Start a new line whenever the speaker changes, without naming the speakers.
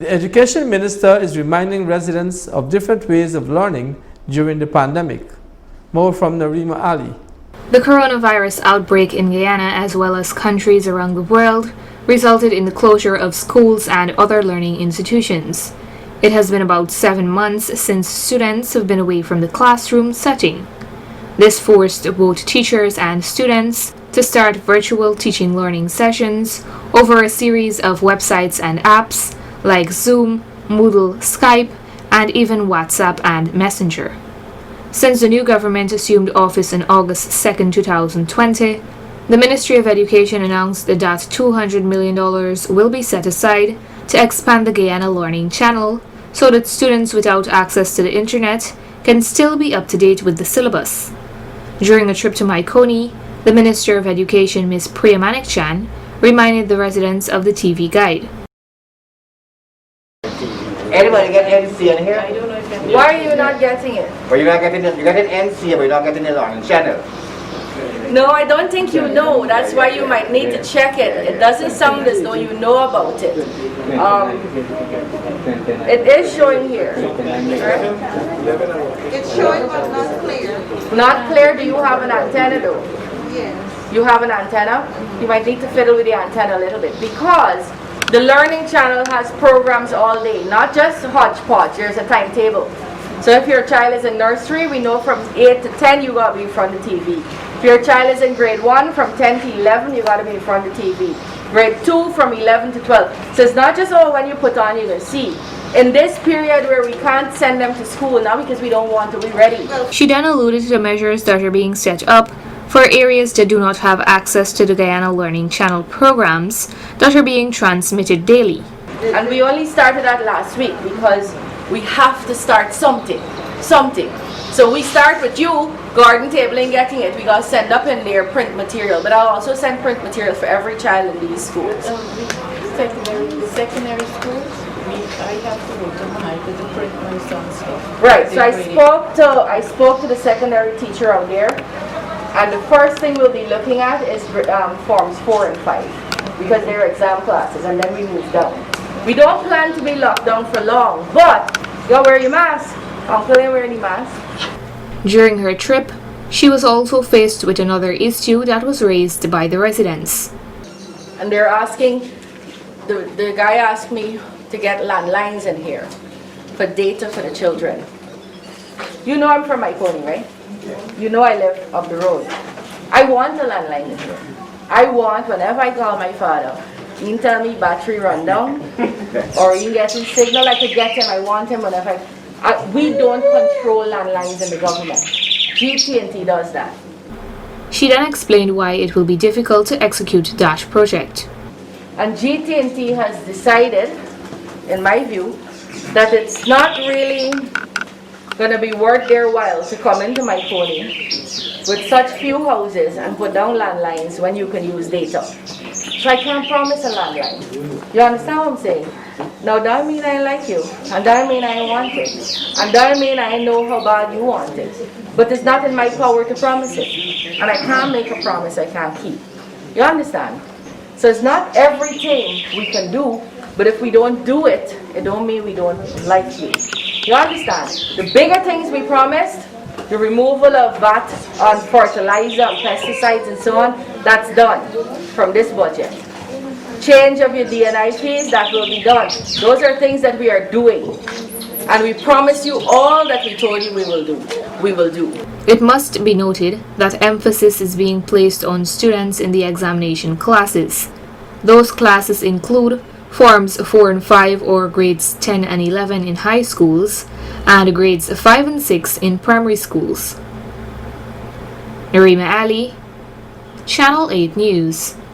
The Education Minister is reminding residents of different ways of learning during the pandemic. More from Narima Ali.
The coronavirus outbreak in Guyana, as well as countries around the world, resulted in the closure of schools and other learning institutions. It has been about 7 months since students have been away from the classroom setting. This forced both teachers and students to start virtual teaching learning sessions over a series of websites and apps like Zoom, Moodle, Skype, and even WhatsApp and Messenger. Since the new government assumed office on August 2, 2020, the Ministry of Education announced that $200 million will be set aside to expand the Guyana Learning Channel so that students without access to the internet can still be up to date with the syllabus. During a trip to Maikoni, the Minister of Education, Ms. Priyamanik-chan, reminded the residents of the TV guide.
Anybody get NC in here?
Why are you not getting it?
But you're not getting it. You're getting NC, but you're not getting the learning channel.
No, I don't think you know. That's why you might need to check it. It doesn't sound as though you know about it. It is showing here. Right?
It's showing but not clear.
Not clear. Do you have an antenna though?
Yes.
You have an antenna? You might need to fiddle with the antenna a little bit because the Learning Channel has programs all day, not just hodgepodge. There's a timetable. So if your child is in nursery, we know from 8 to 10 you got to be in front of the TV. If your child is in grade 1, from 10 to 11 you got to be in front of the TV. Grade 2 from 11 to 12. So it's not just when you put on you can see. In this period where we can't send them to school now because we don't want to be ready.
She then alluded to the measures that are being set up for areas that do not have access to the Guyana Learning Channel programs that are being transmitted daily.
And we only started that last week because we have to start something. So we start with you, garden table and getting it. We got to send up in there print material, but I'll also send print material for every child in these schools.
Secondary schools, I have to go to high to the print my son's stuff.
Right, so I spoke to the secondary teacher out there, and the first thing we'll be looking at is forms 4 and 5 because they're exam classes, and then we move down. We don't plan to be locked down for long, but you gotta wear your mask. Uncle ain't wearing any mask.
During her trip, she was also faced with another issue that was raised by the residents.
And they're asking, the guy asked me to get landlines in here for data for the children. You know I'm from Maikoni, right? You know I live up the road. I want a landline in here. I want, whenever I call my father, he can tell me battery run down, or he can get his signal, I could get him, I want him whenever we don't control landlines in the government. GT&T does that.
She then explained why it will be difficult to execute that project.
And GT&T has decided, in my view, that it's not really going to be worth their while to come into Maikoni with such few houses and put down landlines when you can use data. So I can't promise a landline. You understand what I'm saying? Now that mean I like you, and that mean I want it, and that mean I know how bad you want it. But it's not in my power to promise it, and I can't make a promise I can't keep. You understand? So it's not everything we can do, but if we don't do it, it don't mean we don't like you. You understand? The bigger things we promised, the removal of VAT on fertilizer and pesticides and so on, that's done from this budget. Change of your DNI fees, that will be done. Those are things that we are doing. And we promise you all that we told you we will do. We will do.
It must be noted that emphasis is being placed on students in the examination classes. Those classes include Forms 4 and 5 or grades 10 and 11 in high schools and grades 5 and 6 in primary schools. Narima Ali, Channel 8 News.